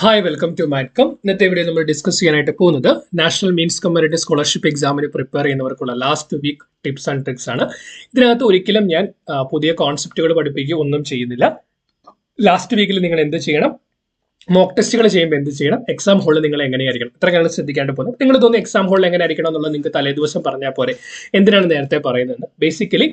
Hi welcome to മാറ്റ്കം. ഇന്നത്തെ video നമ്മൾ discuss ചെയ്യാനായിട്ട് പോകുന്നത് നാഷണൽ മീൻസ് കമ്പാരിറ്റീവ് സ്കോളർഷിപ്പ് എക്സാമിന് പ്രിപ്പയർ ചെയ്യുന്നവർക്കുള്ള last week tips and tricks ആണ്. ഇതിനകത്ത് ഒരിക്കലും ഞാൻ പുതിയ കോൺസെപ്റ്റുകൾ പഠിപ്പിക്കുക ഒന്നും ചെയ്യുന്നില്ല. ലാസ്റ്റ് വീക്കിൽ നിങ്ങൾ എന്ത് ചെയ്യണം, മോക്ക് ടെസ്റ്റുകൾ ചെയ്യുമ്പോൾ എന്ത് ചെയ്യണം, എക്സാം ഹോളിൽ നിങ്ങൾ എങ്ങനെയായിരിക്കണം, ഇത്രയാണ് ശ്രദ്ധിക്കേണ്ടി പോകുന്നത്. നിങ്ങൾ തോന്നുന്നു എക്സാം ഹോളിൽ എങ്ങനെ ആയിരിക്കണം എന്നുള്ളത് നിങ്ങൾക്ക് തലേദിവസം പറഞ്ഞാൽ പോരെ, എന്തിനാണ് നേരത്തെ പറയുന്നത്? ബേസിക്കലി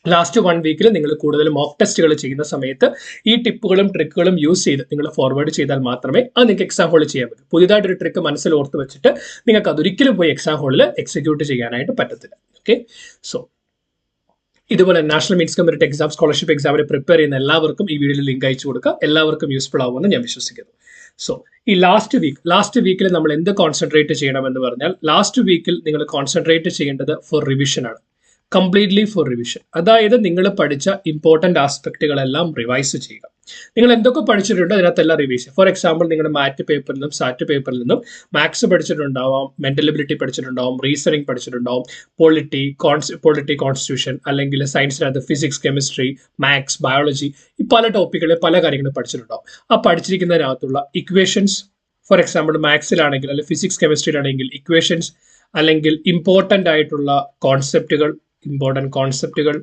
ലാസ്റ്റ് 1 വീക്കിൽ നിങ്ങൾ കൂടുതൽ മോക്ക് ടെസ്റ്റുകൾ ചെയ്യുന്ന സമയത്ത് ഈ ടിപ്പുകളും ട്രിക്കുകളും യൂസ് ചെയ്ത് നിങ്ങൾ ഫോർവേഡ് ചെയ്താൽ മാത്രമേ അത് നിങ്ങൾക്ക് എക്സാം ഹോളിൽ ചെയ്യാൻ പറ്റൂ. പുതിയതായിട്ടൊരു ട്രിക്ക് മനസ്സിൽ ഓർത്ത് വെച്ചിട്ട് നിങ്ങൾക്ക് അതൊരിക്കലും പോയി എക്സാം ഹോളിൽ എക്സിക്യൂട്ട് ചെയ്യാനായിട്ട് പറ്റത്തില്ല. ഓക്കെ, സോ ഇതുപോലെ national means comparative exam scholarship എക്സാമിന് പ്രിപ്പയർ ചെയ്യുന്ന എല്ലാവർക്കും ഈ വീഡിയോയിൽ ലിങ്ക് അയച്ചു കൊടുക്കുക. എല്ലാവർക്കും യൂസ്ഫുൾ ആവുമെന്ന് ഞാൻ വിശ്വസിക്കുന്നു. സോ ഈ ലാസ്റ്റ് വീക്കിൽ നമ്മൾ എന്ത് കോൺസെൻട്രേറ്റ് ചെയ്യണമെന്ന് പറഞ്ഞാൽ, ലാസ്റ്റ് വീക്കിൽ നിങ്ങൾ കോൺസെൻട്രേറ്റ് ചെയ്യേണ്ടത് ഫോർ റിവിഷൻ ആണ്. Completely for revision. അതായത് നിങ്ങൾ പഠിച്ച ഇമ്പോർട്ടന്റ് ആസ്പെക്റ്റുകളെല്ലാം റിവൈസ് ചെയ്യുക. നിങ്ങൾ എന്തൊക്കെ പഠിച്ചിട്ടുണ്ടോ അതിനകത്തെല്ലാം റിവൈസ്. ഫോർ എക്സാമ്പിൾ, നിങ്ങളുടെ മാറ്റ് പേപ്പറിൽ നിന്നും സാറ്റ് പേപ്പറിൽ നിന്നും മാത്സ് പഠിച്ചിട്ടുണ്ടാവാം, മെന്റൽ എബിലിറ്റി പഠിച്ചിട്ടുണ്ടാവും, റീസണിങ് പഠിച്ചിട്ടുണ്ടാവും, പൊളിറ്റി, കോൺസ്റ്റിറ്റ്യൂഷൻ, അല്ലെങ്കിൽ സയൻസിനകത്ത് ഫിസിക്സ്, കെമിസ്ട്രി, മാത്സ്, ബയോളജി, ഈ പല ടോപ്പിക്കുകളിൽ പല കാര്യങ്ങളും പഠിച്ചിട്ടുണ്ടാവും. ആ പഠിച്ചിരിക്കുന്നതിനകത്തുള്ള ഇക്വേഷൻസ്, ഫോർ എക്സാമ്പിൾ മാത്സിലാണെങ്കിൽ അല്ലെങ്കിൽ ഫിസിക്സ് കെമിസ്ട്രിയിലാണെങ്കിൽ ഇക്വേഷൻസ്, അല്ലെങ്കിൽ ഇമ്പോർട്ടൻ്റ് ആയിട്ടുള്ള ഇമ്പോർട്ടൻറ്റ് കോൺസെപ്റ്റുകൾ,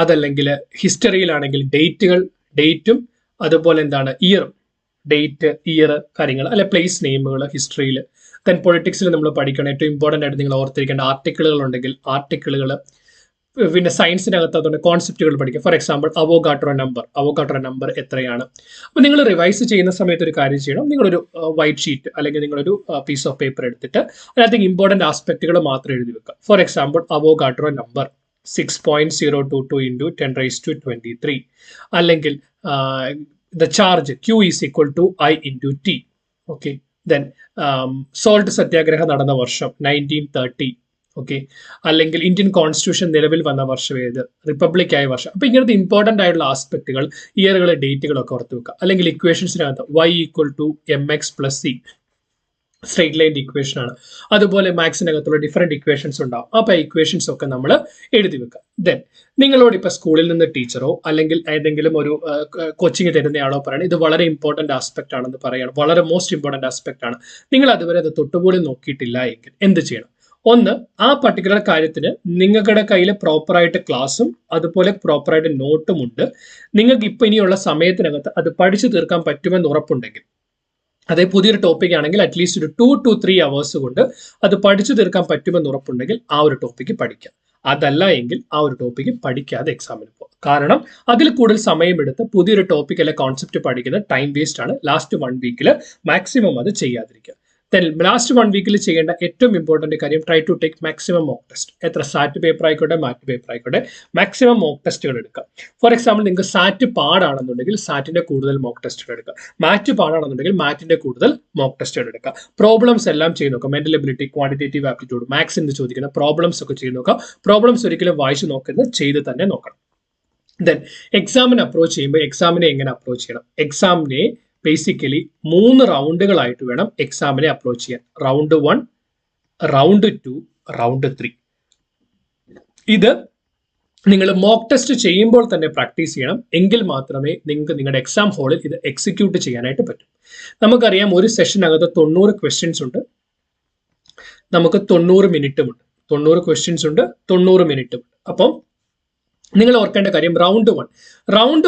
അതല്ലെങ്കിൽ ഹിസ്റ്ററിയിലാണെങ്കിൽ ഡേറ്റും അതുപോലെ എന്താണ് ഇയർ കാര്യങ്ങൾ, അല്ലെ പ്ലേസ് നെയിമുകൾ ഹിസ്റ്ററിയിൽ. ദെൻ പൊളിറ്റിക്സിൽ നമ്മൾ പഠിക്കണം, ഏറ്റവും ഇമ്പോർട്ടൻ്റ് ആയിട്ട് നിങ്ങൾ ഓർത്തിരിക്കേണ്ട ആർട്ടിക്കിളുകൾ ഉണ്ടെങ്കിൽ ആർട്ടിക്കിളുകൾ. പിന്നെ സയൻസിനകത്ത് അതുകൊണ്ട് കോൺസെപ്റ്റുകൾ പഠിക്കുക. ഫോർ എക്സാമ്പിൾ അവോഗാഡ്രോ നമ്പർ എത്രയാണ്. അപ്പോൾ നിങ്ങൾ റിവൈസ് ചെയ്യുന്ന സമയത്ത് ഒരു കാര്യം ചെയ്യണം, നിങ്ങളൊരു വൈറ്റ് ഷീറ്റ് അല്ലെങ്കിൽ നിങ്ങളൊരു പീസ് ഓഫ് പേപ്പർ എടുത്തിട്ട് അതിനകത്ത് ഇമ്പോർട്ടൻ്റ് ആസ്പെക്റ്റുകൾ മാത്രം എഴുതി വെക്കുക. For example Avogadro number 6.022 into 10⁻23, അല്ലെങ്കിൽ the charge Q is equal to I into T. Okay, then salt സത്യാഗ്രഹം നടന്ന വർഷം 1930. ഓക്കെ, അല്ലെങ്കിൽ ഇന്ത്യൻ കോൺസ്റ്റിറ്റ്യൂഷൻ നിലവിൽ വന്ന വർഷം ഏത്, റിപ്പബ്ലിക് ആയ വർഷം. അപ്പൊ ഇങ്ങനത്തെ ഇമ്പോർട്ടൻ്റ് ആയിട്ടുള്ള ആസ്പെക്റ്റുകൾ, ഇയറുകൾ, ഡേറ്റുകളൊക്കെ ഓർത്ത് വെക്കുക. അല്ലെങ്കിൽ ഇക്വേഷൻസിനകത്ത് Y = mx + c, straight line equation ആണ്. അതുപോലെ മാത്സിനകത്തുള്ള ഡിഫറെന്റ് ഇക്വേഷൻസ് ഉണ്ടാവും. അപ്പൊ ഇക്വേഷൻസ് ഒക്കെ നമ്മൾ എഴുതി വെക്കുക. ദെൻ നിങ്ങളോട് ഇപ്പൊ സ്കൂളിൽ നിന്ന് ടീച്ചറോ അല്ലെങ്കിൽ ഏതെങ്കിലും ഒരു കോച്ചിങ് തരുന്നയാളോ പറയണം ഇത് വളരെ ഇമ്പോർട്ടന്റ് ആസ്പെക്ട് ആണെന്ന് പറയണം, വളരെ മോസ്റ്റ് ഇമ്പോർട്ടന്റ് ആസ്പെക്ട് ആണ്, നിങ്ങൾ അതുവരെ അത് തൊട്ടുപോലും നോക്കിയിട്ടില്ല എങ്കിൽ എന്ത് ചെയ്യണം? ഒന്ന്, ആ പർട്ടിക്കുലർ കാര്യത്തിന് നിങ്ങളുടെ കയ്യിൽ പ്രോപ്പറായിട്ട് ക്ലാസ്സും അതുപോലെ പ്രോപ്പറായിട്ട് നോട്ടും ഉണ്ട്. നിങ്ങൾക്ക് ഇപ്പൊ ഇനിയുള്ള സമയത്തിനകത്ത് അത് പഠിച്ചു തീർക്കാൻ പറ്റുമെന്ന് ഉറപ്പുണ്ടെങ്കിൽ, അതേ പുതിയൊരു ടോപ്പിക് ആണെങ്കിൽ അറ്റ്ലീസ്റ്റ് ഒരു 2 to 3 hours കൊണ്ട് അത് പഠിച്ചു തീർക്കാൻ പറ്റുമെന്ന് ഉറപ്പുണ്ടെങ്കിൽ ആ ഒരു ടോപ്പിക്ക് പഠിക്കാം. അതല്ല എങ്കിൽ ആ ഒരു ടോപ്പിക്ക് പഠിക്കാതെ എക്സാമിന് പോകും. കാരണം അതിൽ കൂടുതൽ സമയമെടുത്ത് പുതിയൊരു ടോപ്പിക് അല്ലെ കോൺസെപ്റ്റ് പഠിക്കുന്നത് ടൈം വേസ്റ്റ് ആണ്. ലാസ്റ്റ് 1 വീക്കിൽ മാക്സിമം അത് ചെയ്യാതിരിക്കുക. ലാസ്റ്റ് 1 വീക്കിൽ ചെയ്യേണ്ട ഏറ്റവും ഇമ്പോർട്ടന്റ് കാര്യം, try to take maximum mock test. എത്ര സാറ്റ് പേപ്പർ ആയിക്കോട്ടെ മാറ്റ് പേപ്പർ ആയിക്കോട്ടെ, മാക്സിമം മോക്ക് ടെസ്റ്റുകൾ എടുക്കുക. ഫോർ എക്സാമ്പിൾ, നിങ്ങൾക്ക് സാറ്റ് പാടാണെന്നുണ്ടെങ്കിൽ സാറ്റിന്റെ കൂടുതൽ മോക്ക് ടെസ്റ്റുകൾ എടുക്കുക. മാറ്റ് പാടാണെന്നുണ്ടെങ്കിൽ മാറ്റിന്റെ കൂടുതൽ മോക്ക് ടെസ്റ്റുകൾ എടുക്കുക. പ്രോബ്ലംസ് എല്ലാം ചെയ്ത് നോക്കുക. Mental ability, quantitative aptitude, maths എന്ന് ചോദിക്കുന്ന പ്രോബ്ലംസ് ഒക്കെ ചെയ്ത് നോക്കുക. പ്രോബ്ലംസ് ഒരിക്കലും വായിച്ചു നോക്കുന്നത് ചെയ്ത് തന്നെ നോക്കണം. ദെൻ എക്സാമിനെ അപ്രോച്ച് ചെയ്യുമ്പോൾ എക്സാമിനെ എങ്ങനെ അപ്രോച്ച് ചെയ്യണം? എക്സാമിനെ ബേസിക്കലി 3 റൗണ്ടുകളായിട്ട് വേണം എക്സാമിനെ അപ്രോച്ച് ചെയ്യാൻ. Round 1, round 2, round 3. ഇത് നിങ്ങൾ മോക്ക് ടെസ്റ്റ് ചെയ്യുമ്പോൾ തന്നെ പ്രാക്ടീസ് ചെയ്യണം. എങ്കിൽ മാത്രമേ നിങ്ങൾക്ക് നിങ്ങളുടെ എക്സാം ഹാളിൽ ഇത് എക്സിക്യൂട്ട് ചെയ്യാനായിട്ട് പറ്റും. നമുക്കറിയാം, ഒരു സെഷനകത്ത് 90 ക്വസ്റ്റ്യൻസ് ഉണ്ട്, നമുക്ക് 90 മിനിറ്റും ഉണ്ട്. 90 ക്വസ്റ്റ്യൻസ് ഉണ്ട്, 90 മിനിറ്റും ഉണ്ട്. അപ്പം നിങ്ങൾ ഓർക്കേണ്ട കാര്യം, റൗണ്ട്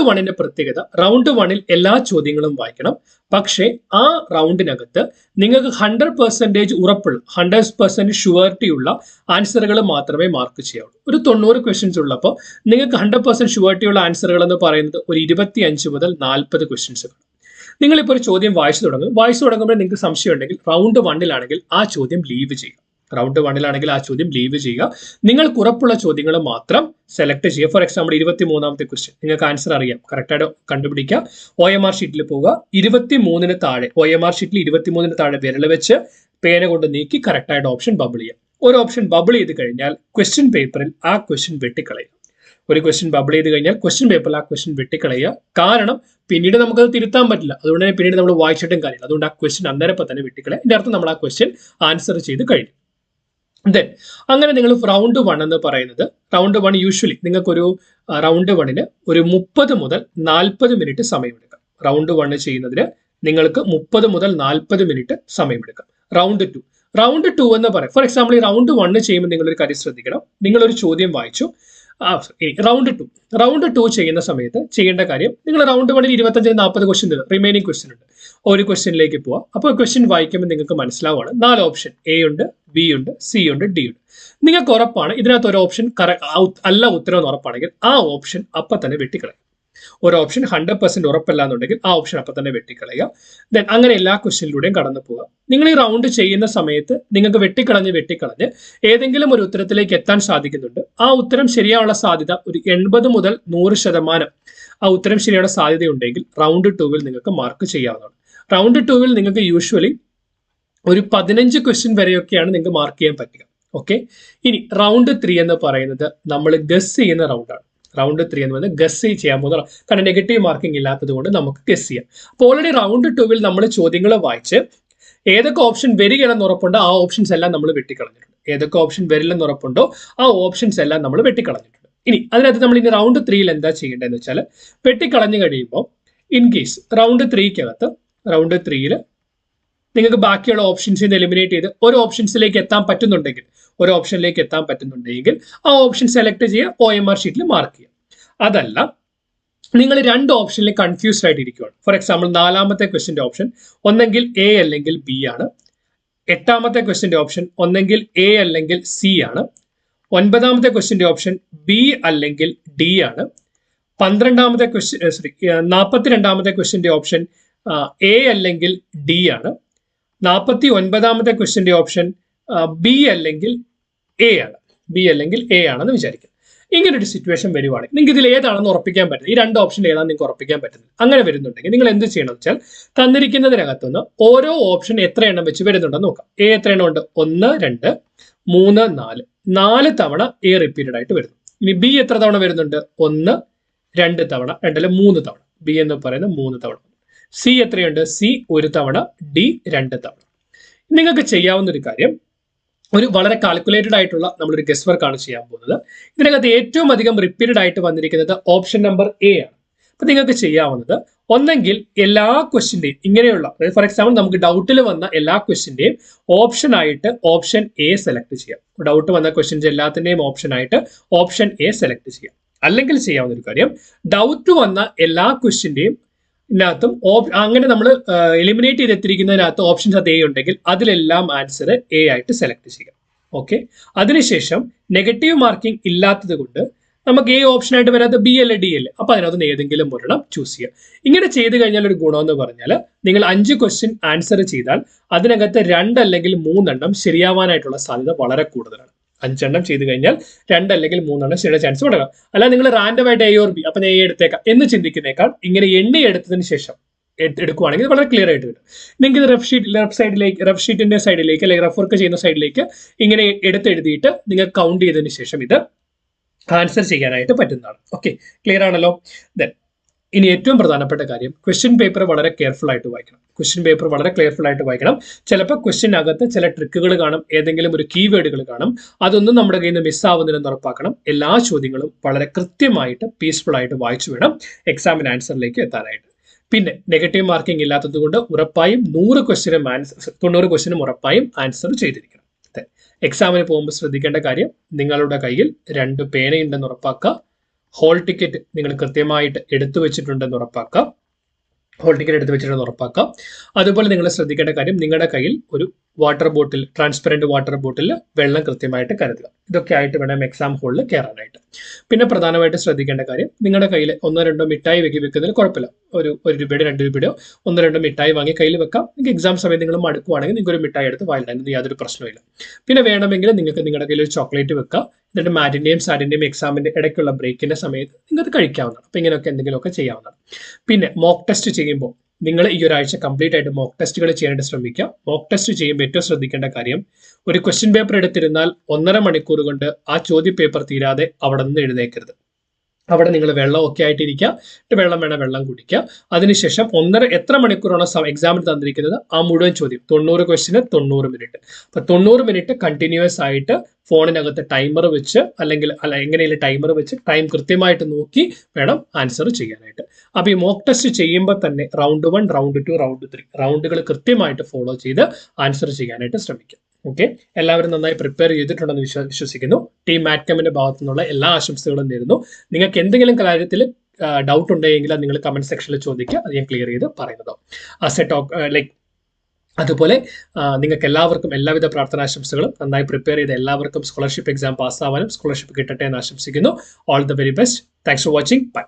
1ന്റെ പ്രത്യേകത, റൗണ്ട് 1ൽ എല്ലാ ചോദ്യങ്ങളും വായിക്കണം. പക്ഷേ ആ റൗണ്ടിനകത്ത് നിങ്ങൾക്ക് 100% ഉറപ്പുള്ള, 100% ഷുവർട്ടി ഉള്ള ആൻസറുകൾ മാത്രമേ മാർക്ക് ചെയ്യാവൂ. ഒരു 90 ക്വസ്റ്റ്യൻസ് ഉള്ളപ്പോൾ നിങ്ങൾക്ക് 100% ഷുവർട്ടി ഉള്ള ആൻസറുകൾ എന്ന് പറയുന്നത് ഒരു 25 മുതൽ 40 ക്വസ്റ്റ്യൻസ്. നിങ്ങളിപ്പോൾ ഒരു ചോദ്യം വായിച്ചു തുടങ്ങുമ്പോൾ നിങ്ങൾക്ക് സംശയം ഉണ്ടെങ്കിൽ റൗണ്ട് 1ലാണെങ്കിൽ ആ ചോദ്യം ലീവ് ചെയ്യുക. നിങ്ങൾക്ക് ഉറപ്പുള്ള ചോദ്യങ്ങൾ മാത്രം സെലക്ട് ചെയ്യുക. ഫോർ എക്സാമ്പിൾ, 23ാമത്തെ ക്വസ്റ്റ്യൻ നിങ്ങൾക്ക് ആൻസർ അറിയാം, കറക്റ്റായിട്ട് കണ്ടുപിടിക്കുക. OMR ഷീറ്റിൽ പോവുക, 23ന് താഴെ, OMR ഷീറ്റിൽ 23ന് താഴെ വിരൽ വെച്ച് പേന കൊണ്ട് നീക്കി കറക്റ്റായിട്ട് ഓപ്ഷൻ ബബിൾ ചെയ്യാം. ഒരു ഓപ്ഷൻ ബബിൾ ചെയ്ത് കഴിഞ്ഞാൽ ക്വസ്റ്റ്യൻ പേപ്പറിൽ ആ ക്വസ്റ്റ്യൻ വെട്ടിക്കളയുക. ഒരു ക്വസ്റ്റ്യൻ ബബിൾ ചെയ്ത് കഴിഞ്ഞാൽ ക്വസ്റ്റ്യൻ പേപ്പറിൽ ആ ക്വസ്റ്റ്യൻ വെട്ടിക്കളയുക. കാരണം പിന്നീട് നമുക്കത് തിരുത്താൻ പറ്റില്ല. അതുകൊണ്ട് തന്നെ പിന്നീട് നമ്മൾ വായിച്ചിട്ടും കാര്യമില്ല. അതുകൊണ്ട് ആ ക്വസ്റ്റ്യൻ അന്നേരം തന്നെ വെട്ടിക്കളയുക. ഇതിന്റെ അർത്ഥം നമ്മൾ ആ ക്വസ്റ്റ്യൻ ആൻസർ ചെയ്ത് കഴിഞ്ഞു. ദെൻ അങ്ങനെ നിങ്ങൾ റൗണ്ട് 1 എന്ന് പറയുന്നത്, റൗണ്ട് 1 യൂഷ്വലി നിങ്ങൾക്കൊരു റൗണ്ട് 1ന് ഒരു 30 മുതൽ 40 മിനിറ്റ് സമയമെടുക്കാം. റൗണ്ട് 1 ചെയ്യുന്നതിന് നിങ്ങൾക്ക് 30 മുതൽ 40 മിനിറ്റ് സമയമെടുക്കാം. റൗണ്ട് 2 എന്ന് പറയാം. ഫോർ എക്സാമ്പിൾ ഈ റൗണ്ട് 1 ചെയ്യുമ്പോൾ നിങ്ങളൊരു കാര്യം ശ്രദ്ധിക്കണം. നിങ്ങളൊരു ചോദ്യം വായിച്ചു. റൗണ്ട് 2 ചെയ്യുന്ന സമയത്ത് ചെയ്യേണ്ട കാര്യം, നിങ്ങൾ റൗണ്ട് 1 25-40 ക്വസ്റ്റ്യൻ റിമൈനിങ് ക്വസ്റ്റ്യൻ ഉണ്ട്. ഒരു ക്വസ്റ്റ്യനിലേക്ക് പോവാം. അപ്പോൾ ക്വസ്റ്റ്യൻ വായിക്കുമ്പോൾ നിങ്ങൾക്ക് മനസ്സിലാവുകയാണ് 4 ഓപ്ഷൻ എ ഉണ്ട്, ബി ഉണ്ട്, സി ഉണ്ട്, ഡി ഉണ്ട്. നിങ്ങൾക്ക് ഉറപ്പാണ് ഇതിനകത്ത് ഒരു ഓപ്ഷൻ അല്ല ഉത്തരം എന്ന് ഉറപ്പാണെങ്കിൽ ആ ഓപ്ഷൻ അപ്പം തന്നെ വെട്ടിക്കളയും. ഒരു ഓപ്ഷൻ 100% ഉറപ്പല്ല എന്നുണ്ടെങ്കിൽ ആ ഓപ്ഷൻ അപ്പം തന്നെ വെട്ടിക്കളയുക. ദെൻ അങ്ങനെ എല്ലാ ക്വസ്റ്റ്യനിലൂടെയും കടന്നു പോവുക. നിങ്ങൾ ഈ റൗണ്ട് ചെയ്യുന്ന സമയത്ത് നിങ്ങൾക്ക് വെട്ടിക്കളഞ്ഞ് ഏതെങ്കിലും ഒരു ഉത്തരത്തിലേക്ക് എത്താൻ സാധിക്കുന്നുണ്ട്. ആ ഉത്തരം ശരിയാനുള്ള സാധ്യത ഒരു 80 മുതൽ 100% ആ ഉത്തരം ശരിയാനുള്ള സാധ്യതയുണ്ടെങ്കിൽ റൗണ്ട് 2 നിങ്ങൾക്ക് മാർക്ക് ചെയ്യാവുന്നതാണ്. റൗണ്ട് 2 നിങ്ങൾക്ക് യൂഷ്വലി ഒരു 15 ക്വസ്റ്റ്യൻ വരെയൊക്കെയാണ് നിങ്ങൾക്ക് മാർക്ക് ചെയ്യാൻ പറ്റുക. ഓക്കെ, ഇനി റൗണ്ട് 3 എന്ന് പറയുന്നത് നമ്മൾ ഗസ് ചെയ്യുന്ന റൗണ്ടാണ്. റൗണ്ട് 3 എന്ന് പറയുന്നത് ഗസ് ചെയ്യാൻ പോകുന്ന, കാരണം നെഗറ്റീവ് മാർക്കിംഗ് ഇല്ലാത്തത് കൊണ്ട് നമുക്ക് ഗസ് ചെയ്യാം. അപ്പോൾ ഓൾറെഡി റൗണ്ട് 2 നമ്മൾ ചോദ്യങ്ങൾ വായിച്ച് ഏതൊക്കെ ഓപ്ഷൻ വരികയാണെന്ന് ഉറപ്പുണ്ടോ ആ ഓപ്ഷൻസ് എല്ലാം നമ്മൾ വെട്ടിക്കളഞ്ഞിട്ടുണ്ട്. ഏതൊക്കെ ഓപ്ഷൻ വരില്ലെന്ന് ഉറപ്പുണ്ടോ ആ ഓപ്ഷൻസ് എല്ലാം നമ്മൾ വെട്ടിക്കളഞ്ഞിട്ടുണ്ട്. ഇനി അതിനകത്ത് നമ്മൾ ഇനി റൗണ്ട് 3 എന്താ ചെയ്യേണ്ടതെന്ന് വെച്ചാൽ, വെട്ടിക്കളഞ്ഞു കഴിയുമ്പോൾ ഇൻ കേസ് റൗണ്ട് 3 നിങ്ങൾക്ക് ബാക്കിയുള്ള ഓപ്ഷൻസിൽ നിന്ന് എലിമിനേറ്റ് ചെയ്ത് ഒരു ഓപ്ഷൻസിലേക്ക് എത്താൻ പറ്റുന്നുണ്ടെങ്കിൽ ആ ഓപ്ഷൻ സെലക്ട് ചെയ്യുക, OMR ഷീറ്റിൽ മാർക്ക് ചെയ്യുക. അതല്ല നിങ്ങൾ 2 ഓപ്ഷനിൽ കൺഫ്യൂസ്ഡ് ആയിട്ട് ഇരിക്കുകയാണ്. ഫോർ എക്സാമ്പിൾ 4ാമത്തെ ക്വസ്റ്റിന്റെ ഓപ്ഷൻ ഒന്നെങ്കിൽ എ അല്ലെങ്കിൽ ബി ആണ്. 8ാമത്തെ ക്വസ്റ്റിന്റെ ഓപ്ഷൻ ഒന്നെങ്കിൽ എ അല്ലെങ്കിൽ സി ആണ്. 9ാമത്തെ ക്വസ്റ്റിന്റെ ഓപ്ഷൻ ബി അല്ലെങ്കിൽ ഡി ആണ്. 42ാമത്തെ ക്വസ്റ്റ്യൻ 42ാമത്തെ ക്വസ്റ്റിന്റെ ഓപ്ഷൻ എ അല്ലെങ്കിൽ ഡി ആണ്. 49ാമത്തെ ക്വസ്റ്റിന്റെ ഓപ്ഷൻ ബി അല്ലെങ്കിൽ എ ആണെന്ന് വിചാരിക്കുക. ഇങ്ങനെ ഒരു സിറ്റുവേഷൻ വരുവാണെങ്കിൽ നിങ്ങൾക്ക് ഇതിൽ ഏതാണെന്ന് ഉറപ്പിക്കാൻ പറ്റുന്നത്, ഈ 2 ഓപ്ഷൻ ഏതാണെന്ന് നിങ്ങൾക്ക് ഉറപ്പിക്കാൻ പറ്റുന്നത്. അങ്ങനെ വരുന്നുണ്ടെങ്കിൽ നിങ്ങൾ എന്ത് ചെയ്യണമെന്ന് വെച്ചാൽ, തന്നിരിക്കുന്നതിനകത്തുനിന്ന് ഓരോ ഓപ്ഷൻ എത്ര എണ്ണം വെച്ച് വരുന്നുണ്ടെന്ന് നോക്കാം. എ എത്ര എണ്ണം ഉണ്ട്? 1, 2, 3, 4 തവണ എ റിപ്പീറ്റഡ് ആയിട്ട് വരുന്നു. ഇനി ബി എത്ര തവണ വരുന്നുണ്ട്? 1, 2 തവണ, 2 അല്ല 3 തവണ. ബി എന്ന് പറയുന്നത് 3 തവണ. സി എത്രയുണ്ട്? സി 1 തവണ, ഡി 2 തവണ. നിങ്ങൾക്ക് ചെയ്യാവുന്ന ഒരു കാര്യം, ഒരു വളരെ കാൽക്കുലേറ്റഡ് ആയിട്ടുള്ള നമ്മളൊരു ഗസ് വർക്ക് ആണ് ചെയ്യാൻ പോകുന്നത്. ഇതിനകത്ത് ഏറ്റവും അധികം റിപ്പീറ്റഡ് ആയിട്ട് വന്നിരിക്കുന്നത് ഓപ്ഷൻ നമ്പർ എ ആണ്. അപ്പൊ നിങ്ങൾക്ക് ചെയ്യാവുന്നത്, ഒന്നെങ്കിൽ എല്ലാ ക്വസ്റ്റിന്റെയും ഇങ്ങനെയുള്ള, ഫോർ എക്സാമ്പിൾ നമുക്ക് ഡൗട്ടിൽ വന്ന എല്ലാ ക്വസ്റ്റിന്റെയും ഓപ്ഷൻ ആയിട്ട് ഓപ്ഷൻ എ സെലക്ട് ചെയ്യാം. ഡൗട്ട് വന്ന ക്വസ്റ്റ്യൻസ് എല്ലാത്തിന്റെയും ഓപ്ഷൻ ആയിട്ട് ഓപ്ഷൻ എ സെലക്ട് ചെയ്യാം. അല്ലെങ്കിൽ ചെയ്യാവുന്ന ഒരു കാര്യം, ഡൗട്ട് വന്ന എല്ലാ ക്വസ്റ്റിന്റെയും ഇതിനകത്തും അങ്ങനെ നമ്മൾ എലിമിനേറ്റ് ചെയ്തെത്തിരിക്കുന്നതിനകത്ത് ഓപ്ഷൻസ് അത് എ ഉണ്ടെങ്കിൽ അതിലെല്ലാം ആൻസർ എ ആയിട്ട് സെലക്ട് ചെയ്യാം. ഓക്കെ, അതിനുശേഷം നെഗറ്റീവ് മാർക്കിംഗ് ഇല്ലാത്തത് കൊണ്ട് നമുക്ക് എ ഓപ്ഷൻ ആയിട്ട് വരാത്ത ബി അല്ലെ ഡി അല്ലെ, അപ്പൊ അതിനകത്ത് ഏതെങ്കിലും ഒരെണ്ണം ചൂസ് ചെയ്യുക. ഇങ്ങനെ ചെയ്ത് കഴിഞ്ഞാൽ ഒരു ഗുണം എന്ന് പറഞ്ഞാൽ, നിങ്ങൾ 5 ക്വസ്റ്റ്യൻ ആൻസർ ചെയ്താൽ അതിനകത്ത് 2 അല്ലെങ്കിൽ 3 എണ്ണം ശരിയാവാനായിട്ടുള്ള സാധ്യത വളരെ കൂടുതലാണ്. 5 എണ്ണം ചെയ്ത് കഴിഞ്ഞാൽ 2 അല്ലെങ്കിൽ 3 എണ്ണം ശരിയുടെ ചാൻസ് കൊടുക്കാം. അല്ല നിങ്ങൾ റാൻഡം ആയിട്ട് എ ഓർ ബി, അപ്പൊ ഞാൻ എ എടുത്തേക്കാം എന്ന് ചിന്തിക്കുന്നേക്കാൾ ഇങ്ങനെ എണ്ണി എടുത്തതിന് ശേഷം എടുക്കുവാണെങ്കിൽ വളരെ ക്ലിയർ ആയിട്ട് വരും. നിങ്ങൾക്ക് ഇത് റഫ് ഷീറ്റിന്റെ സൈഡിലേക്ക് അല്ലെങ്കിൽ റഫ് വർക്ക് ചെയ്യുന്ന സൈഡിലേക്ക് ഇങ്ങനെ എടുത്തെഴുതിയിട്ട് നിങ്ങൾ കൗണ്ട് ചെയ്തതിന് ശേഷം ഇത് ആൻസർ ചെയ്യാനായിട്ട് പറ്റുന്നതാണ്. ഓക്കെ, ക്ലിയർ ആണല്ലോ. ദെൻ ഇനി ഏറ്റവും പ്രധാനപ്പെട്ട കാര്യം, ക്വസ്റ്റ്യൻ പേപ്പർ വളരെ കെയർഫുൾ ആയിട്ട് വായിക്കണം. ചിലപ്പോൾ ക്വസ്റ്റ്യനകത്ത് ചില ട്രിക്കുകൾ കാണും, ഏതെങ്കിലും ഒരു കീവേഡുകൾ കാണും. അതൊന്നും നമ്മുടെ കയ്യിൽ നിന്ന് മിസ്സാവുന്നില്ലെന്ന് ഉറപ്പാക്കണം. എല്ലാ ചോദ്യങ്ങളും വളരെ കൃത്യമായിട്ട് പീസ്ഫുൾ ആയിട്ട് വായിച്ചു വേണം എക്സാമിന് ആൻസറിലേക്ക് എത്താനായിട്ട്. പിന്നെ നെഗറ്റീവ് മാർക്കിംഗ് ഇല്ലാത്തത് കൊണ്ട് ഉറപ്പായും 90 ക്വസ്റ്റ്യനും ഉറപ്പായും ആൻസർ ചെയ്തിരിക്കണം. എക്സാമിന് പോകുമ്പോൾ ശ്രദ്ധിക്കേണ്ട കാര്യം, നിങ്ങളുടെ കയ്യിൽ 2 പേനയുണ്ടെന്ന് ഉറപ്പാക്കുക. ഹോൾ ടിക്കറ്റ് നിങ്ങൾ കൃത്യമായിട്ട് എടുത്തു വെച്ചിട്ടുണ്ടെന്ന് ഉറപ്പാക്കുക. അതുപോലെ നിങ്ങൾ ശ്രദ്ധിക്കേണ്ട കാര്യം, നിങ്ങളുടെ കയ്യിൽ ഒരു water bottle, transparent water bottle വെള്ളം കൃത്യമായിട്ട് കരുതുക. ഇതൊക്കെ ആയിട്ട് വേണം എക്സാം ഹോളിൽ കയറാനായിട്ട്. പിന്നെ പ്രധാനമായിട്ട് ശ്രദ്ധിക്കേണ്ട കാര്യം, നിങ്ങളുടെ കയ്യിൽ 1-2 മിഠായി വെക്കുന്നതിൽ കുഴപ്പമില്ല. ഒരു രൂപയുടെ 2 രൂപയോ 1-2 മിഠായി വാങ്ങി കയ്യിൽ വെക്കാം. നിങ്ങൾക്ക് എക്സാം സമയത്ത് നിങ്ങൾ മടുക്കുവാണെങ്കിൽ നിങ്ങൾക്ക് ഒരു മിഠായി എടുത്ത് വായിലിടാൻ യാതൊരു പ്രശ്നമില്ല. പിന്നെ വേണമെങ്കിൽ നിങ്ങൾക്ക് നിങ്ങളുടെ കയ്യിൽ ഒരു ചോക്ലേറ്റ് വെക്കാം. എന്നിട്ട് മാറ്റിന്റെയും സാറ്റിന്റെയും എക്സാമിന്റെ ഇടയ്ക്കുള്ള ബ്രേക്കിന്റെ സമയത്ത് നിങ്ങൾക്ക് കഴിക്കാവുന്നതാണ്. അപ്പൊ ഇങ്ങനെയൊക്കെ എന്തെങ്കിലുമൊക്കെ ചെയ്യാവുന്നതാണ്. പിന്നെ മോക്ക് ടെസ്റ്റ് ചെയ്യുമ്പോൾ നിങ്ങൾ ഈ ഒരാഴ്ച കംപ്ലീറ്റ് ആയിട്ട് മോക്ക് ടെസ്റ്റുകൾ ചെയ്യാനായിട്ട് ശ്രമിക്കുക. മോക്ക് ടെസ്റ്റ് ചെയ്യുമ്പോൾ ഏറ്റവും ശ്രദ്ധിക്കേണ്ട കാര്യം, ഒരു ക്വസ്റ്റ്യൻ പേപ്പർ എടുത്തിരുന്നാൽ 1.5 മണിക്കൂർ കൊണ്ട് ആ ചോദ്യ പേപ്പർ തീരാതെ അവിടെ നിന്ന് എഴുന്നേക്കരുത്. അവിടെ നിങ്ങൾ വെള്ളമൊക്കെ ആയിട്ടിരിക്കുക, വെള്ളം വേണം വെള്ളം കുടിക്കുക. അതിനുശേഷം എത്ര മണിക്കൂറാണോ എക്സാമിന് തന്നിരിക്കുന്നത് ആ മുഴുവൻ ചോദ്യം 90 ക്വസ്റ്റിന് 90 മിനിറ്റ്. അപ്പൊ 90 മിനിറ്റ് കണ്ടിന്യൂസ് ആയിട്ട് ഫോണിനകത്ത് ടൈമർ വെച്ച് അല്ലെങ്കിൽ എങ്ങനെയും ടൈമർ വെച്ച് ടൈം കൃത്യമായിട്ട് നോക്കി വേണം ആൻസർ ചെയ്യാനായിട്ട്. അപ്പൊ ഈ മോക്ക് ടെസ്റ്റ് ചെയ്യുമ്പോൾ തന്നെ റൗണ്ട് 1, റൗണ്ട് 2, റൗണ്ട് 3 റൗണ്ടുകൾ കൃത്യമായിട്ട് ഫോളോ ചെയ്ത് ആൻസർ ചെയ്യാനായിട്ട് ശ്രമിക്കും. ഓക്കെ, എല്ലാവരും നന്നായി പ്രിപ്പയർ ചെയ്തിട്ടുണ്ടെന്ന് വിശ്വസിക്കുന്നു. ടീം മാറ്റ്കമിന്റെ ഭാഗത്തു നിന്നുള്ള എല്ലാ ആശംസകളും നേരുന്നു. നിങ്ങൾക്ക് എന്തെങ്കിലും കാര്യത്തിൽ ഡൗട്ട് ഉണ്ടെങ്കിൽ അത് നിങ്ങൾ കമന്റ് സെക്ഷനിൽ ചോദിക്കുക, അത് ഞാൻ ക്ലിയർ ചെയ്ത് പറയുന്നതോ. അതുപോലെ നിങ്ങൾക്ക് എല്ലാവർക്കും എല്ലാവിധ പ്രാർത്ഥനാശംസകളും. നന്നായി പ്രിപ്പയർ ചെയ്ത എല്ലാവർക്കും സ്കോളർഷിപ്പ് എക്സാം പാസ്സാവാനും സ്കോളർഷിപ്പ് കിട്ടട്ടെ എന്ന് ആശംസിക്കുന്നു. All the very best. Thanks for watching. By.